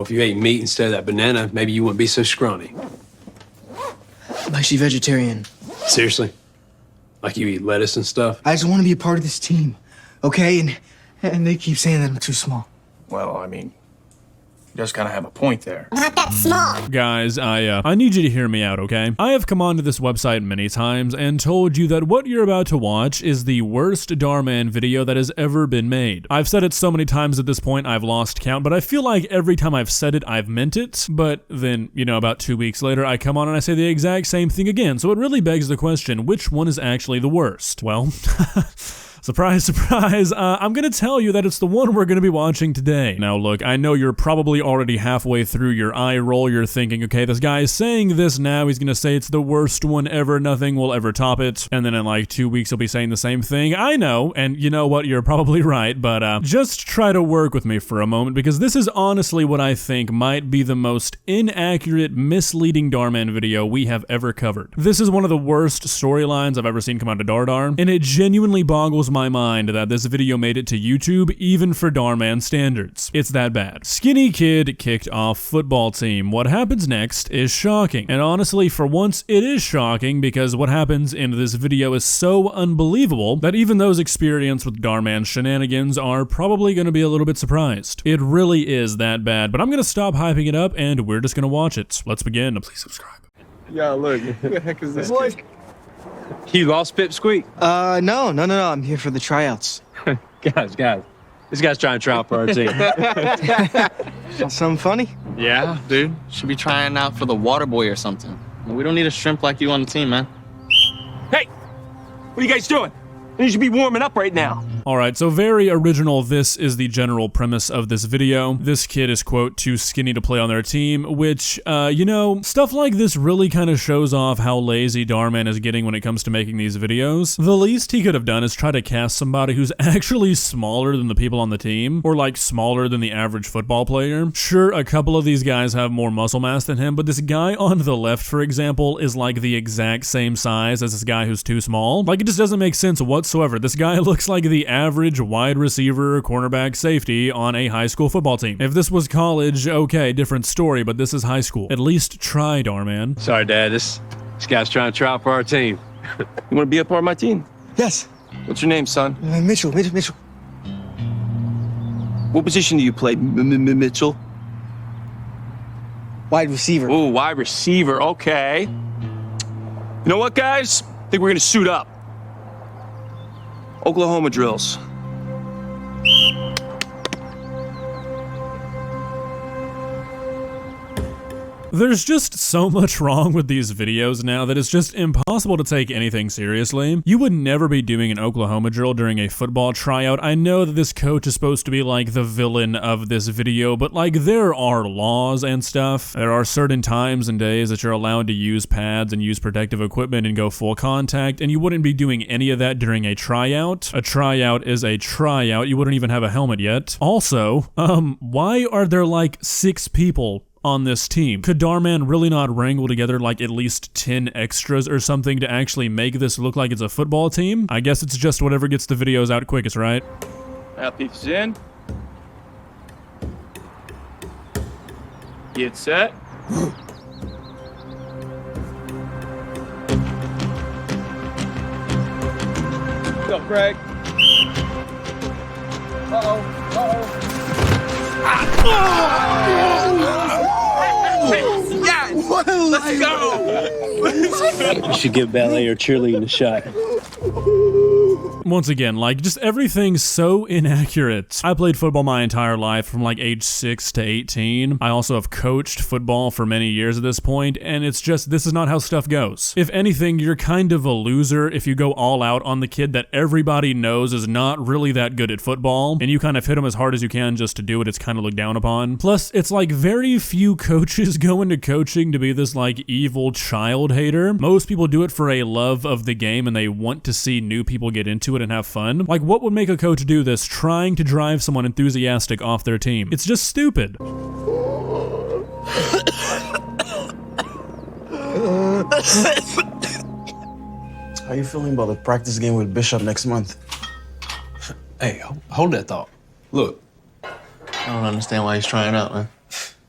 If you ate meat instead of that banana, maybe you wouldn't be so scrawny. I'm actually vegetarian. Seriously? Like you eat lettuce and stuff? I just want to be a part of this team, okay? And they keep saying that I'm too small. Well, I mean, you just kind of have a point there. Not that small. Guys, I need you to hear me out, okay? I have come onto this website many times and told you that what you're about to watch is the worst Dhar Mann video that has ever been made. I've said it so many times at this point, I've lost count, but I feel like every time I've said it, I've meant it. But then, you know, about 2 weeks later, I come on and I say the exact same thing again. So it really begs the question, which one is actually the worst? Well, surprise, surprise, I'm gonna tell you that it's the one we're gonna be watching today. Now look, I know you're probably already halfway through your eye roll, you're thinking, okay, this guy is saying this now, he's gonna say it's the worst one ever, nothing will ever top it, and then in like 2 weeks he'll be saying the same thing. I know, and you know what, you're probably right, but just try to work with me for a moment, because this is honestly what I think might be the most inaccurate, misleading Dhar Mann video we have ever covered. This is one of the worst storylines I've ever seen come out of Dhar, and it genuinely boggles my mind that this video made it to YouTube even for Dhar Mann standards. It's that bad. Skinny kid kicked off football team. What happens next is shocking. And honestly, for once, it is shocking because what happens in this video is so unbelievable that even those experienced with Dhar Mann shenanigans are probably going to be a little bit surprised. It really is that bad, but I'm going to stop hyping it up and we're just going to watch it. Let's begin. Please subscribe. Yeah, look, who the heck is this? Like, you lost Pipsqueak? No. I'm here for the tryouts. Guys. This guy's trying to try out for our team. Something funny? Yeah, dude. Should be trying out for the water boy or something. We don't need a shrimp like you on the team, man. Hey, what are you guys doing? You should be warming up right now. Alright, so very original. This is the general premise of this video. This kid is, quote, too skinny to play on their team, which, you know, stuff like this really kind of shows off how lazy Dhar Mann is getting when it comes to making these videos. The least he could have done is try to cast somebody who's actually smaller than the people on the team, or like smaller than the average football player. Sure, a couple of these guys have more muscle mass than him, but this guy on the left, for example, is like the exact same size as this guy who's too small. Like, it just doesn't make sense whatsoever. This guy looks like the average wide receiver, cornerback, safety on a high school football team. If this was college, okay, different story, but this is high school. At least try, Dhar Mann. Sorry, Dad. This guy's trying to try out for our team. You want to be a part of my team? Yes. What's your name, son? Mitchell. What position do you play, Mitchell? Wide receiver. Oh, wide receiver. Okay. You know what, guys? I think we're gonna suit up. Oklahoma drills. There's just so much wrong with these videos now that it's just impossible to take anything seriously. You would never be doing an Oklahoma drill during a football tryout. I know that this coach is supposed to be like the villain of this video, but like there are laws and stuff. There are certain times and days that you're allowed to use pads and use protective equipment and go full contact, and you wouldn't be doing any of that during a tryout. A tryout is a tryout. You wouldn't even have a helmet yet. Also, why are there like 6 people on this team? Could Dhar Mann really not wrangle together like at least 10 extras or something to actually make this look like it's a football team? I guess it's just whatever gets the videos out quickest, right? Mouthpiece in. Get set. What's up, Greg? Let's go! You should give ballet or cheerleading a shot. Once again, like, just everything's so inaccurate. I played football my entire life from like age 6 to 18. I also have coached football for many years at this point, and it's just, this is not how stuff goes. If anything, you're kind of a loser if you go all out on the kid that everybody knows is not really that good at football, and you kind of hit him as hard as you can just to do it. It's kind of looked down upon. Plus, it's like very few coaches go into coaching to be this like evil child hater. Most people do it for a love of the game and they want to see new people get into it and have fun. Like, what would make a coach do this trying to drive someone enthusiastic off their team? It's just stupid. How you feeling about the practice game with Bishop next month? Hey, hold that thought. Look, I don't understand why he's trying out, man.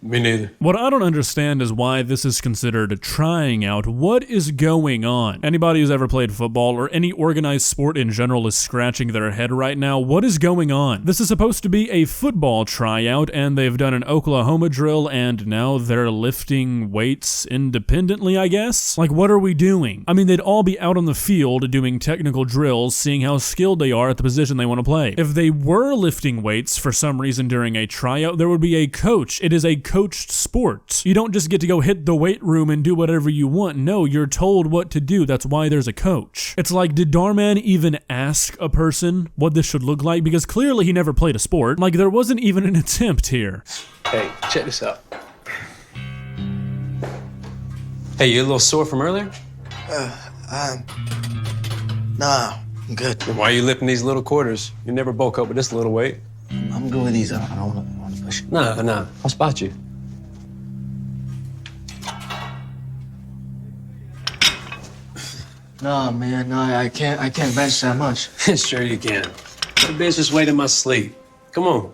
Me neither. What I don't understand is why this is considered a trying out. What is going on? Anybody who's ever played football or any organized sport in general is scratching their head right now. What is going on? This is supposed to be a football tryout, and they've done an Oklahoma drill, and now they're lifting weights independently, I guess? Like, what are we doing? I mean, they'd all be out on the field doing technical drills, seeing how skilled they are at the position they want to play. If they were lifting weights for some reason during a tryout, there would be a coach. It is a coached sport. You don't just get to go hit the weight room and do whatever you want. No, you're told what to do. That's why there's a coach. It's like, did Dhar Mann even ask a person what this should look like? Because clearly he never played a sport. Like, there wasn't even an attempt here. Hey, check this out. Hey, you a little sore from earlier? Nah, I'm good. Then why are you lifting these little quarters? You never bulk up with this little weight. I'm good with these. I don't want to push it. Nah. I'll spot you. Nah, man, nah, I can't bench that much. Sure you can. The bench is weight in my sleep. Come on.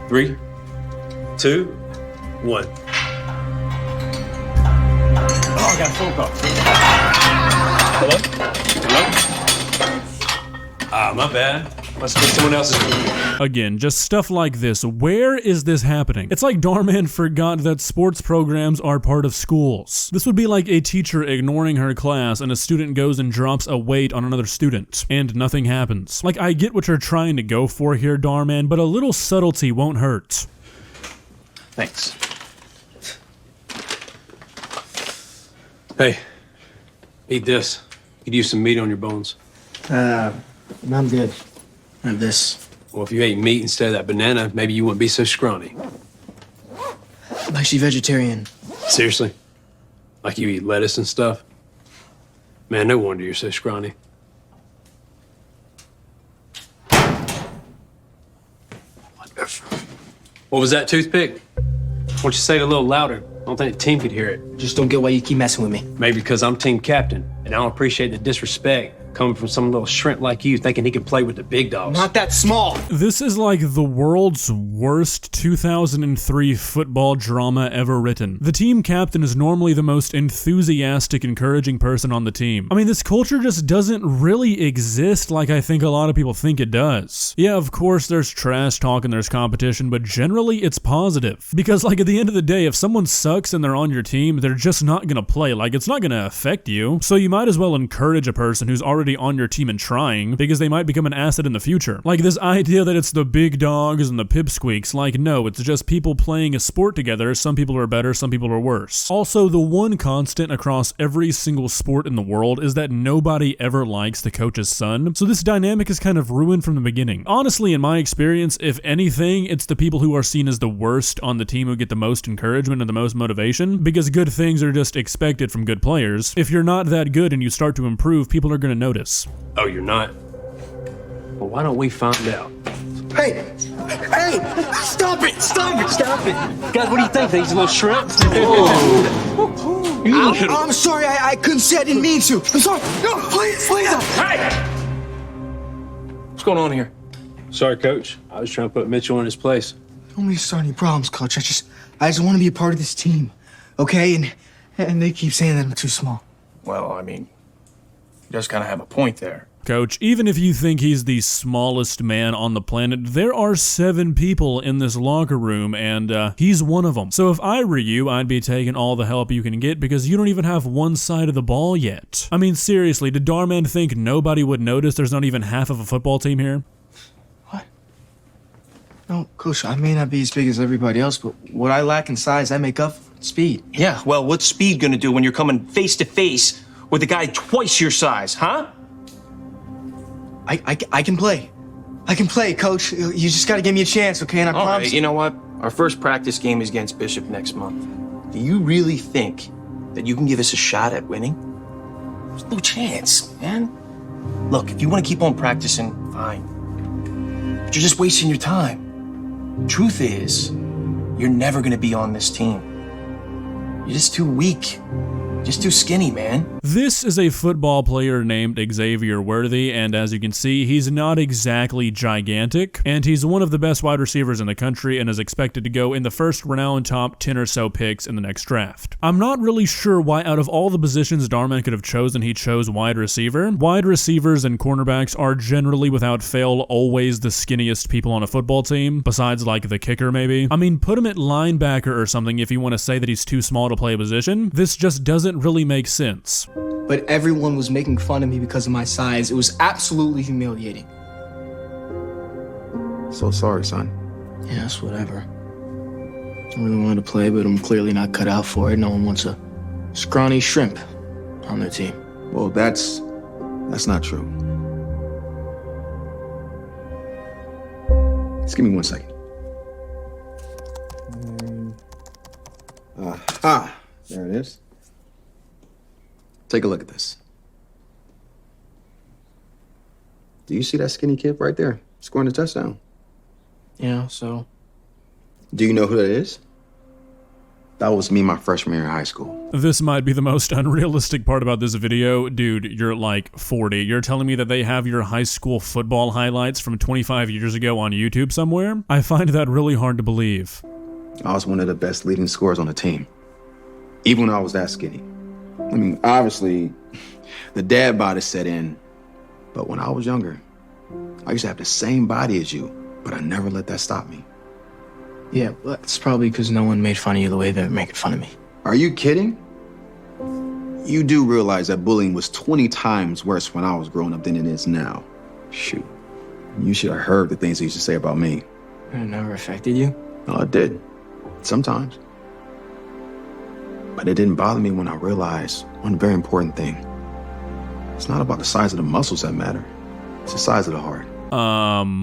Three, 2, 1. Oh, I got a phone call. Hello? Ah, my bad. Must have been someone else's phone. Again, just stuff like this. Where is this happening? It's like Dhar Mann forgot that sports programs are part of schools. This would be like a teacher ignoring her class and a student goes and drops a weight on another student, and nothing happens. Like, I get what you're trying to go for here, Dhar Mann, but a little subtlety won't hurt. Thanks. Hey, eat this. Could use some meat on your bones. I'm good. I have this. Well, if you ate meat instead of that banana, maybe you wouldn't be so scrawny. I'm actually vegetarian. Seriously? Like you eat lettuce and stuff? Man, no wonder you're so scrawny. What was that toothpick? Why don't you say it a little louder? I don't think the team could hear it. Just don't get why you keep messing with me. Maybe because I'm team captain, and I don't appreciate the disrespect coming from some little shrimp like you thinking he can play with the big dogs. Not that small. This is like the world's worst 2003 football drama ever written. The team captain is normally the most enthusiastic, encouraging person on the team. I mean, this culture just doesn't really exist like I think a lot of people think it does. Yeah, of course there's trash talk and there's competition, but generally it's positive. Because like at the end of the day, if someone sucks and they're on your team, they're just not gonna play. Like, it's not gonna affect you. So you might as well encourage a person who's already on your team and trying, because they might become an asset in the future. Like this idea that it's the big dogs and the pipsqueaks, like no, it's just people playing a sport together. Some people are better, some people are worse. Also, the one constant across every single sport in the world is that nobody ever likes the coach's son, so this dynamic is kind of ruined from the beginning. Honestly, in my experience, if anything, it's the people who are seen as the worst on the team who get the most encouragement and the most motivation, because good things are just expected from good players. If you're not that good and you start to improve, people are going to notice. Oh, you're not? Well, why don't we find out? Hey! Stop it! Guys, what do you think? He's a little shrimp? I'm sorry, I couldn't say I didn't mean to. I'm sorry. No, please. Hey! What's going on here? Sorry, Coach. I was trying to put Mitchell in his place. Don't want me to start any problems, Coach. I just want to be a part of this team, okay? And they keep saying that I'm too small. Well, I mean, you just kind of have a point there. Coach, even if you think he's the smallest man on the planet, there are 7 people in this locker room, and he's one of them. So if I were you, I'd be taking all the help you can get because you don't even have one side of the ball yet. I mean, seriously, did Dhar Mann think nobody would notice there's not even half of a football team here? What? No, Coach, I may not be as big as everybody else, but what I lack in size, I make up for in speed. Yeah, well, what's speed gonna do when you're coming face to face with a guy twice your size, huh? I can play. I can play, Coach. You just gotta give me a chance, okay? And I All promise. right, you know what? Our first practice game is against Bishop next month. Do you really think that you can give us a shot at winning? There's no chance, man. Look, if you want to keep on practicing, fine. But you're just wasting your time. Truth is, you're never gonna be on this team. You're just too weak. Just too skinny, man. This is a football player named Xavier Worthy, and as you can see, he's not exactly gigantic, and he's one of the best wide receivers in the country and is expected to go in the first renowned top 10 or so picks in the next draft. I'm not really sure why out of all the positions Dhar Mann could have chosen, he chose wide receiver. Wide receivers and cornerbacks are generally, without fail, always the skinniest people on a football team, besides like the kicker maybe. I mean, put him at linebacker or something if you want to say that he's too small to play a position. This just doesn't really make sense. But everyone was making fun of me because of my size. It was absolutely humiliating. So sorry, son. Yeah, it's whatever. I really wanted to play, but I'm clearly not cut out for it. No one wants a scrawny shrimp on their team. Well, that's not true. Just give me 1 second. Aha! There it is. Take a look at this. Do you see that skinny kid right there scoring a touchdown? Yeah, so? Do you know who that is? That was me my freshman year in high school. This might be the most unrealistic part about this video. Dude, you're like 40. You're telling me that they have your high school football highlights from 25 years ago on YouTube somewhere? I find that really hard to believe. I was one of the best leading scorers on the team, even when I was that skinny. I mean, obviously, the dad body set in, but when I was younger, I used to have the same body as you, but I never let that stop me. Yeah, that's probably because no one made fun of you the way they're making fun of me. Are you kidding? You do realize that bullying was 20 times worse when I was growing up than it is now. Shoot, you should have heard the things they used to say about me. It never affected you? No, it did. Sometimes. But it didn't bother me when I realized one very important thing. It's not about the size of the muscles that matter. It's the size of the heart.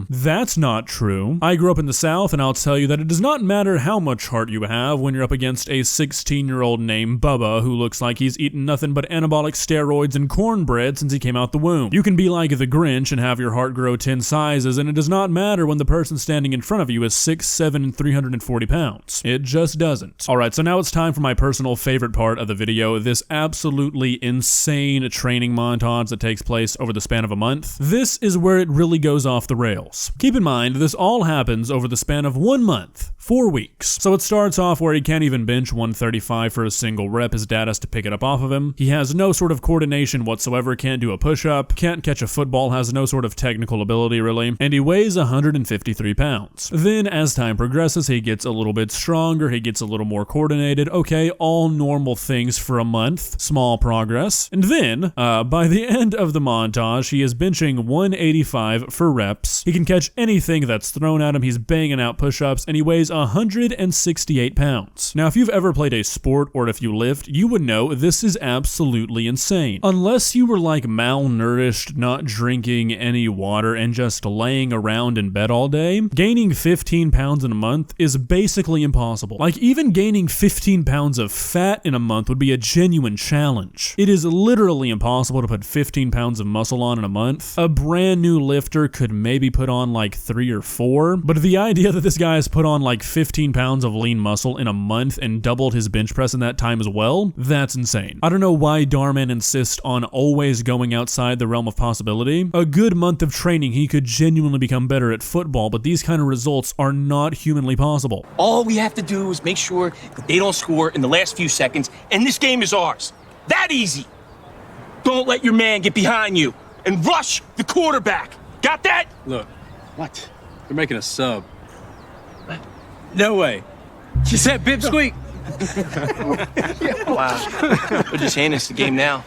That's not true. I grew up in the South, and I'll tell you that it does not matter how much heart you have when you're up against a 16-year-old named Bubba who looks like he's eaten nothing but anabolic steroids and cornbread since he came out the womb. You can be like the Grinch and have your heart grow 10 sizes, and it does not matter when the person standing in front of you is 6'7" and 340 pounds. It just doesn't. Alright, so now it's time for my personal favorite part of the video, this absolutely insane training montage that takes place over the span of a month. This is where it really goes off the rails. Keep in mind, this all happens over the span of 1 month, 4 weeks. So it starts off where he can't even bench 135 for a single rep. His dad has to pick it up off of him. He has no sort of coordination whatsoever, can't do a push-up, can't catch a football, has no sort of technical ability really, and he weighs 153 pounds. Then as time progresses, he gets a little bit stronger, he gets a little more coordinated. Okay, all normal things for a month, small progress. And then, by the end of the montage, he is benching 185 for reps. He can catch anything that's thrown at him, he's banging out push-ups, and he weighs 168 pounds. Now, if you've ever played a sport or if you lift, you would know this is absolutely insane. Unless you were like malnourished, not drinking any water, and just laying around in bed all day, gaining 15 pounds in a month is basically impossible. Like, even gaining 15 pounds of fat in a month would be a genuine challenge. It is literally impossible to put 15 pounds of muscle on in a month. A brand new lifter could maybe put on like 3 or 4, but the idea that this guy has put on like 15 pounds of lean muscle in a month and doubled his bench press in that time as well, that's insane. I don't know why Dhar Mann insists on always going outside the realm of possibility. A good month of training, he could genuinely become better at football, but these kind of results are not humanly possible. All we have to do is make sure that they don't score in the last few seconds, and this game is ours. That easy. Don't let your man get behind you and rush the quarterback. Got that? Look. What? They're making a sub. No way. Is that Bib Squeak? Wow. They're just handing us the game now.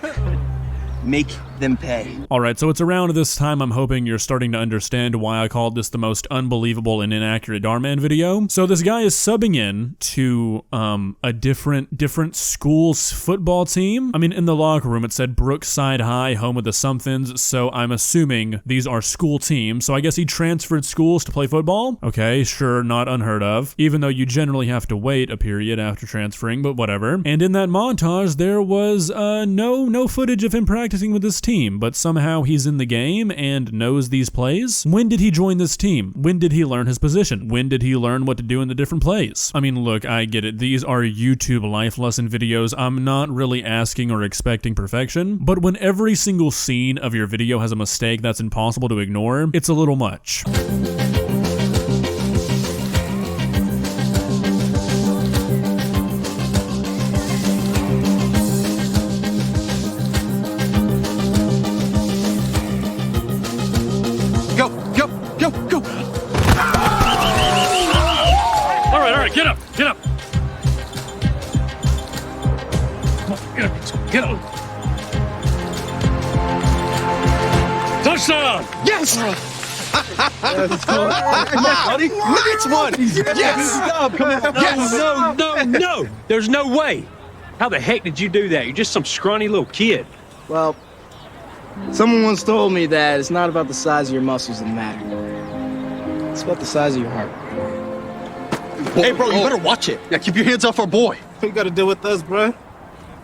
Make them pay. Alright, so it's around this time I'm hoping you're starting to understand why I called this the most unbelievable and inaccurate Dhar Mann video. So this guy is subbing in to a different school's football team. I mean, in the locker room it said Brookside High, home of the somethings, so I'm assuming these are school teams. So I guess he transferred schools to play football? Okay, sure, not unheard of. Even though you generally have to wait a period after transferring, but whatever. And in that montage there was no footage of him practicing with his team, but somehow he's in the game and knows these plays? When did he join this team? When did he learn his position? When did he learn what to do in the different plays? I mean, look, I get it. These are YouTube life lesson videos. I'm not really asking or expecting perfection, but when every single scene of your video has a mistake that's impossible to ignore, it's a little much. Go, go, go, go. All right, get up, get up. Come on, get up, get up. Touchdown! Yes! Buddy. Nice one! Yes! No! There's no way! How the heck did you do that? You're just some scrawny little kid. Well, someone once told me that it's not about the size of your muscles that matter. It's about the size of your heart. Hey, bro, you better watch it. Yeah, keep your hands off our boy. You gotta deal with us, bro.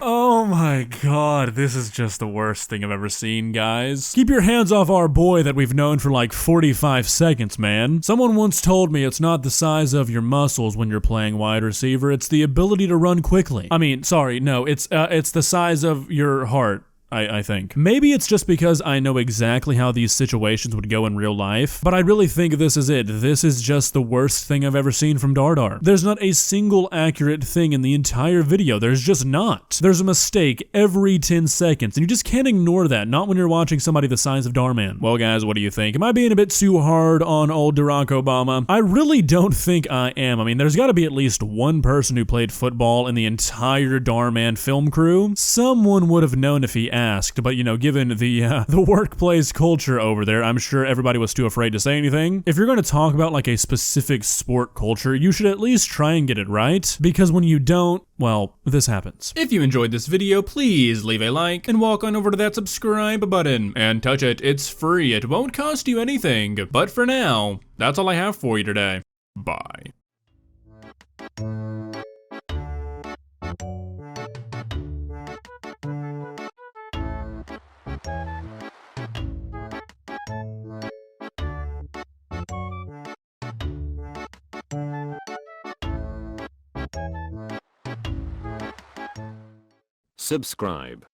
Oh my god, this is just the worst thing I've ever seen, guys. Keep your hands off our boy that we've known for like 45 seconds, man. Someone once told me it's not the size of your muscles when you're playing wide receiver, it's the ability to run quickly. I mean, sorry, no, it's the size of your heart. I think. Maybe it's just because I know exactly how these situations would go in real life, but I really think this is it. This is just the worst thing I've ever seen from Dhar. There's not a single accurate thing in the entire video. There's just not. There's a mistake every 10 seconds, and you just can't ignore that, not when you're watching somebody the size of Dhar Mann. Well, guys, what do you think? Am I being a bit too hard on old Barack Obama? I really don't think I am. I mean, there's gotta be at least one person who played football in the entire Dhar Mann film crew. Someone would have known if he asked, but you know, given the workplace culture over there, I'm sure everybody was too afraid to say anything. If you're going to talk about like a specific sport culture, you should at least try and get it right, because when you don't, well, this happens. If you enjoyed this video, please leave a like and walk on over to that subscribe button and touch it. It's free. It won't cost you anything. But for now, that's all I have for you today. Bye. Subscribe.